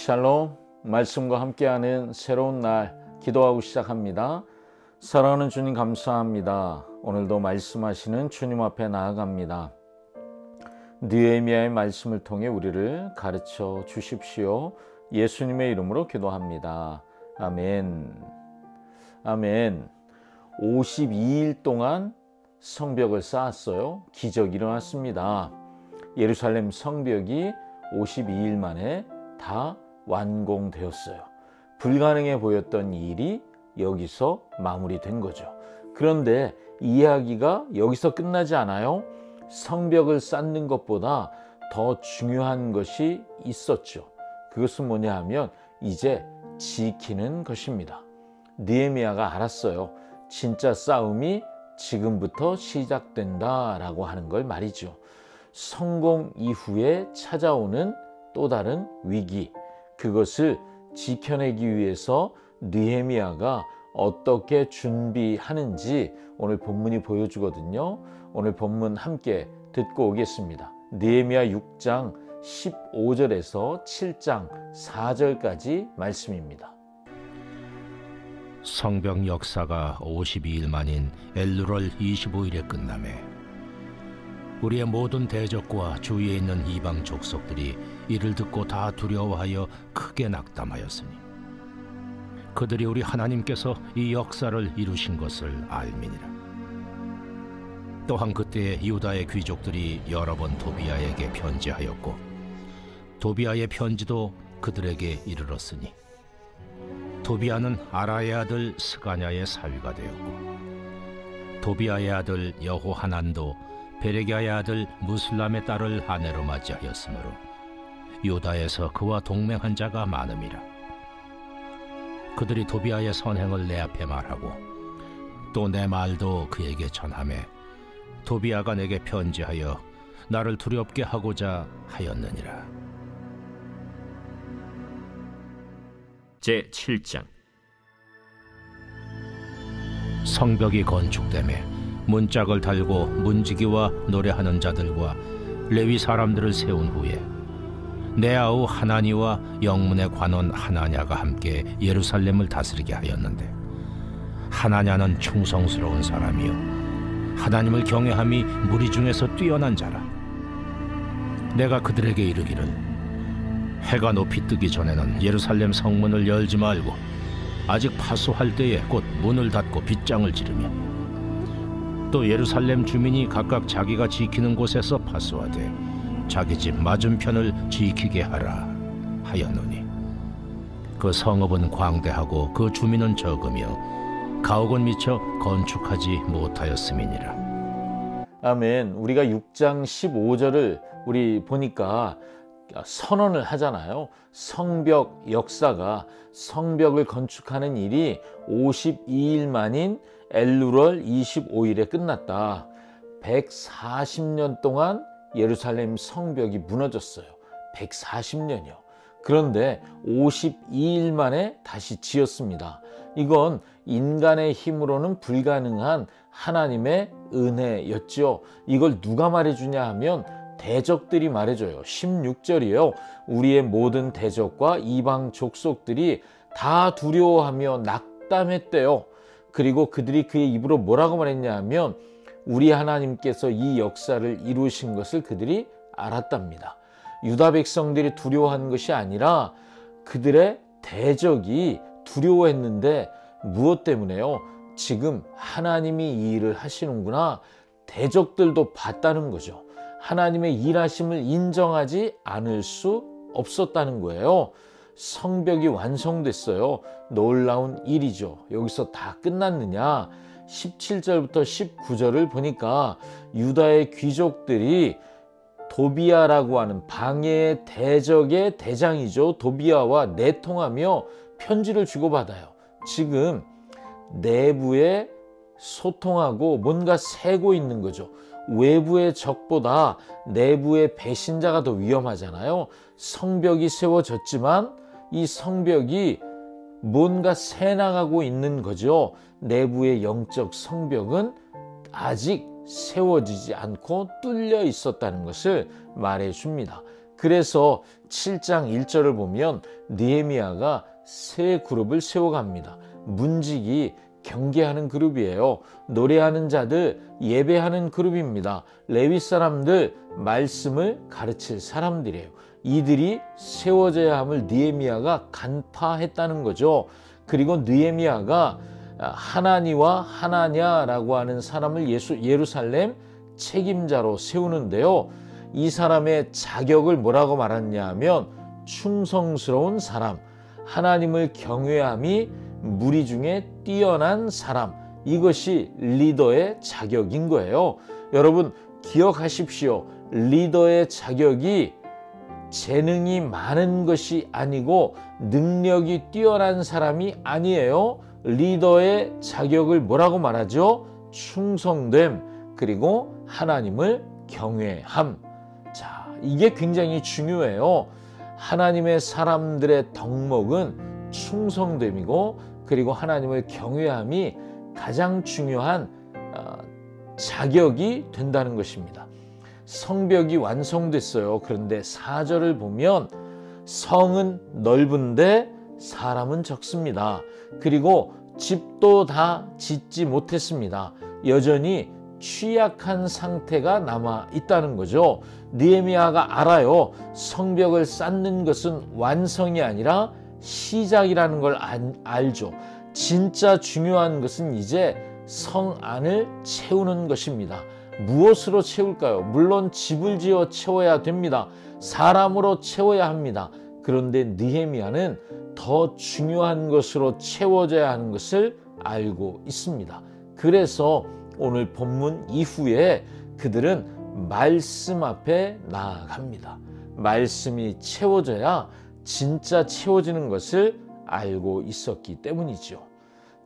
샬롬, 말씀과 함께하는 새로운 날 기도하고 시작합니다. 사랑하는 주님 감사합니다. 오늘도 말씀하시는 주님 앞에 나아갑니다. 느헤미야의 말씀을 통해 우리를 가르쳐 주십시오. 예수님의 이름으로 기도합니다. 아멘. 아멘. 52일 동안 성벽을 쌓았어요. 기적이 일어났습니다. 예루살렘 성벽이 52일 만에 다 완공되었어요. 불가능해 보였던 일이 여기서 마무리된 거죠. 그런데 이야기가 여기서 끝나지 않아요. 성벽을 쌓는 것보다 더 중요한 것이 있었죠. 그것은 뭐냐 하면 이제 지키는 것입니다. 느헤미야가 알았어요. 진짜 싸움이 지금부터 시작된다라고 하는 걸 말이죠. 성공 이후에 찾아오는 또 다른 위기, 그것을 지켜내기 위해서 느헤미야가 어떻게 준비하는지 오늘 본문이 보여주거든요. 오늘 본문 함께 듣고 오겠습니다. 느헤미야 6장 15절에서 7장 4절까지 말씀입니다. 성벽 역사가 52일 만인 엘루럴 25일에 끝나매 우리의 모든 대적과 주위에 있는 이방 족속들이 이를 듣고 다 두려워하여 크게 낙담하였으니 그들이 우리 하나님께서 이 역사를 이루신 것을 알미니라. 또한 그때에 유다의 귀족들이 여러 번 도비야에게 편지하였고 도비야의 편지도 그들에게 이르렀으니 도비야는 아라의 아들 스가냐의 사위가 되었고 도비야의 아들 여호하난도 베레기야의 아들 무슬람의 딸을 아내로 맞이하였으므로 유다에서 그와 동맹한 자가 많음이라. 그들이 도비야의 선행을 내 앞에 말하고 또 내 말도 그에게 전하매 도비야가 내게 편지하여 나를 두렵게 하고자 하였느니라. 제7장 성벽이 건축되매 문짝을 달고 문지기와 노래하는 자들과 레위 사람들을 세운 후에 내 아우 하나니와 영문의 관원 하나냐가 함께 예루살렘을 다스리게 하였는데 하나냐는 충성스러운 사람이요 하나님을 경외함이 무리 중에서 뛰어난 자라. 내가 그들에게 이르기를 해가 높이 뜨기 전에는 예루살렘 성문을 열지 말고 아직 파수할 때에 곧 문을 닫고 빗장을 지르며 또 예루살렘 주민이 각각 자기가 지키는 곳에서 파수하되 자기 집 맞은편을 지키게 하라 하였노니 그 성읍은 광대하고 그 주민은 적으며 가옥은 미처 건축하지 못하였음이니라. 아멘. 우리가 6장 15절을 우리 보니까 선언을 하잖아요. 성벽 역사가 성벽을 건축하는 일이 52일 만인 엘루럴 25일에 끝났다. 140년 동안 예루살렘 성벽이 무너졌어요. 140년이요. 그런데 52일 만에 다시 지었습니다. 이건 인간의 힘으로는 불가능한 하나님의 은혜였죠. 이걸 누가 말해주냐 하면 대적들이 말해줘요. 16절이에요. 우리의 모든 대적과 이방 족속들이 다 두려워하며 낙담했대요. 그리고 그들이 그의 입으로 뭐라고 말했냐 하면 우리 하나님께서 이 역사를 이루신 것을 그들이 알았답니다. 유다 백성들이 두려워하는 것이 아니라 그들의 대적이 두려워했는데 무엇 때문에요? 지금 하나님이 이 일을 하시는구나. 대적들도 봤다는 거죠. 하나님의 일하심을 인정하지 않을 수 없었다는 거예요. 성벽이 완성됐어요. 놀라운 일이죠. 여기서 다 끝났느냐? 17절부터 19절을 보니까 유다의 귀족들이 도비야라고 하는 방해의 대적의 대장이죠. 도비야와 내통하며 편지를 주고받아요. 지금 내부에 소통하고 뭔가 새고 있는 거죠. 외부의 적보다 내부의 배신자가 더 위험하잖아요. 성벽이 세워졌지만 이 성벽이 뭔가 새나가고 있는 거죠. 내부의 영적 성벽은 아직 세워지지 않고 뚫려 있었다는 것을 말해 줍니다. 그래서 7장 1절을 보면 느헤미야가 세 그룹을 세워갑니다. 문지기, 경계하는 그룹이에요. 노래하는 자들, 예배하는 그룹입니다. 레위 사람들, 말씀을 가르칠 사람들이에요. 이들이 세워져야 함을 느헤미야가 간파했다는 거죠. 그리고 느헤미야가 하나니와 하나냐라고 하는 사람을 예루살렘 책임자로 세우는데요. 이 사람의 자격을 뭐라고 말하냐 하면 충성스러운 사람, 하나님을 경외함이 무리 중에 뛰어난 사람, 이것이 리더의 자격인 거예요. 여러분 기억하십시오. 리더의 자격이 재능이 많은 것이 아니고 능력이 뛰어난 사람이 아니에요. 리더의 자격을 뭐라고 말하죠? 충성됨, 그리고 하나님을 경외함. 자, 이게 굉장히 중요해요. 하나님의 사람들의 덕목은 충성됨이고, 그리고 하나님을 경외함이 가장 중요한 자격이 된다는 것입니다. 성벽이 완성됐어요. 그런데 4절을 보면 성은 넓은데 사람은 적습니다. 그리고 집도 다 짓지 못했습니다. 여전히 취약한 상태가 남아 있다는 거죠. 느헤미야가 알아요. 성벽을 쌓는 것은 완성이 아니라 시작이라는 걸 알죠. 진짜 중요한 것은 이제 성 안을 채우는 것입니다. 무엇으로 채울까요? 물론 집을 지어 채워야 됩니다. 사람으로 채워야 합니다. 그런데 느헤미야는 더 중요한 것으로 채워져야 하는 것을 알고 있습니다. 그래서 오늘 본문 이후에 그들은 말씀 앞에 나아갑니다. 말씀이 채워져야 진짜 채워지는 것을 알고 있었기 때문이죠.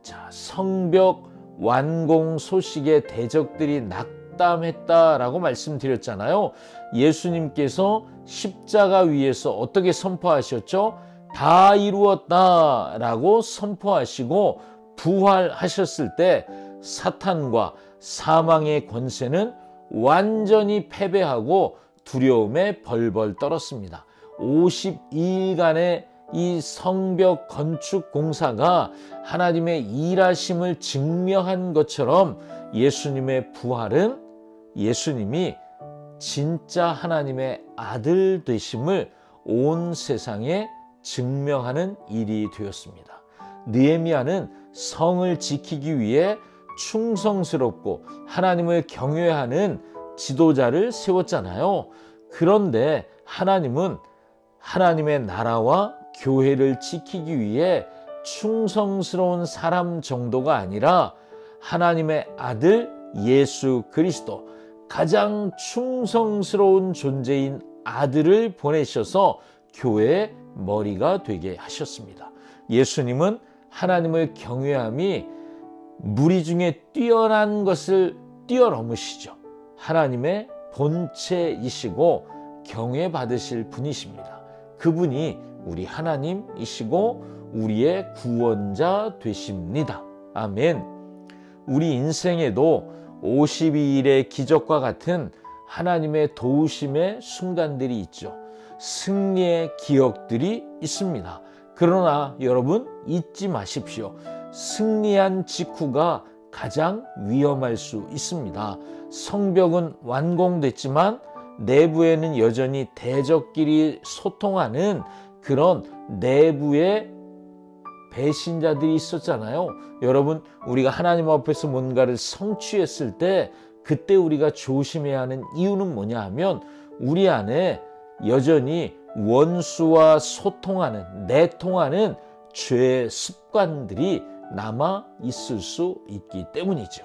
자, 성벽 완공 소식에 대적들이 낙담했다라고 말씀드렸잖아요. 예수님께서 십자가 위에서 어떻게 선포하셨죠? 다 이루었다라고 선포하시고 부활하셨을 때 사탄과 사망의 권세는 완전히 패배하고 두려움에 벌벌 떨었습니다. 52일간의 이 성벽 건축 공사가 하나님의 일하심을 증명한 것처럼 예수님의 부활은 예수님이 진짜 하나님의 아들 되심을 온 세상에 증명하는 일이 되었습니다. 느헤미야는 성을 지키기 위해 충성스럽고 하나님을 경외하는 지도자를 세웠잖아요. 그런데 하나님은 하나님의 나라와 교회를 지키기 위해 충성스러운 사람 정도가 아니라 하나님의 아들 예수 그리스도, 가장 충성스러운 존재인 아들을 보내셔서 교회의 머리가 되게 하셨습니다. 예수님은 하나님을 경외함이 무리 중에 뛰어난 것을 뛰어넘으시죠. 하나님의 본체이시고 경외받으실 분이십니다. 그분이 우리 하나님이시고 우리의 구원자 되십니다. 아멘. 우리 인생에도 52일의 기적과 같은 하나님의 도우심의 순간들이 있죠. 승리의 기억들이 있습니다. 그러나 여러분 잊지 마십시오. 승리한 직후가 가장 위험할 수 있습니다. 성벽은 완공됐지만 내부에는 여전히 대적끼리 소통하는 그런 내부의 배신자들이 있었잖아요. 여러분, 우리가 하나님 앞에서 뭔가를 성취했을 때 그때 우리가 조심해야 하는 이유는 뭐냐 하면 우리 안에 여전히 원수와 소통하는, 내통하는 죄의 습관들이 남아 있을 수 있기 때문이죠.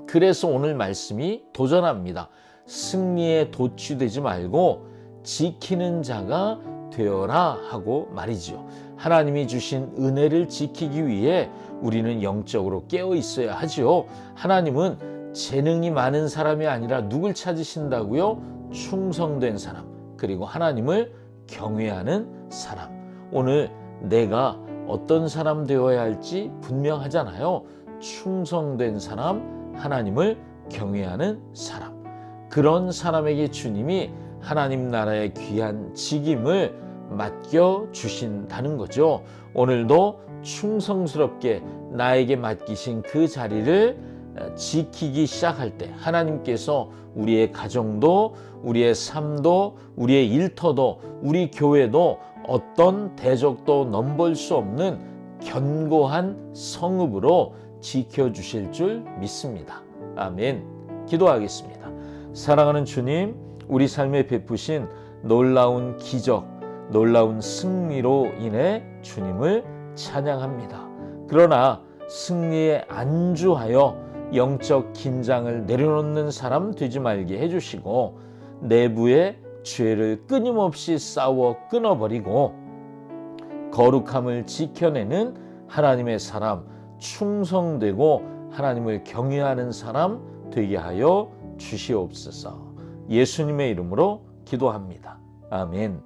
그래서 오늘 말씀이 도전합니다. 승리에 도취되지 말고 지키는 자가 되어라 하고 말이죠. 하나님이 주신 은혜를 지키기 위해 우리는 영적으로 깨어 있어야 하죠. 하나님은 재능이 많은 사람이 아니라 누굴 찾으신다고요? 충성된 사람, 그리고 하나님을 경외하는 사람. 오늘 내가 어떤 사람 되어야 할지 분명하잖아요. 충성된 사람, 하나님을 경외하는 사람. 그런 사람에게 주님이 하나님 나라의 귀한 직임을 맡겨 주신다는 거죠. 오늘도 충성스럽게 나에게 맡기신 그 자리를 지키기 시작할 때 하나님께서 우리의 가정도, 우리의 삶도, 우리의 일터도, 우리 교회도 어떤 대적도 넘볼 수 없는 견고한 성읍으로 지켜주실 줄 믿습니다. 아멘. 기도하겠습니다. 사랑하는 주님, 우리 삶에 베푸신 놀라운 기적, 놀라운 승리로 인해 주님을 찬양합니다. 그러나 승리에 안주하여 영적 긴장을 내려놓는 사람 되지 말게 해주시고 내부의 죄를 끊임없이 싸워 끊어버리고 거룩함을 지켜내는 하나님의 사람, 충성되고 하나님을 경외하는 사람 되게 하여 주시옵소서. 예수님의 이름으로 기도합니다. 아멘.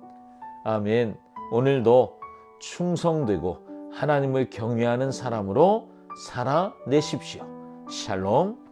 아멘. 오늘도 충성되고 하나님을 경외하는 사람으로 살아내십시오. 샬롬.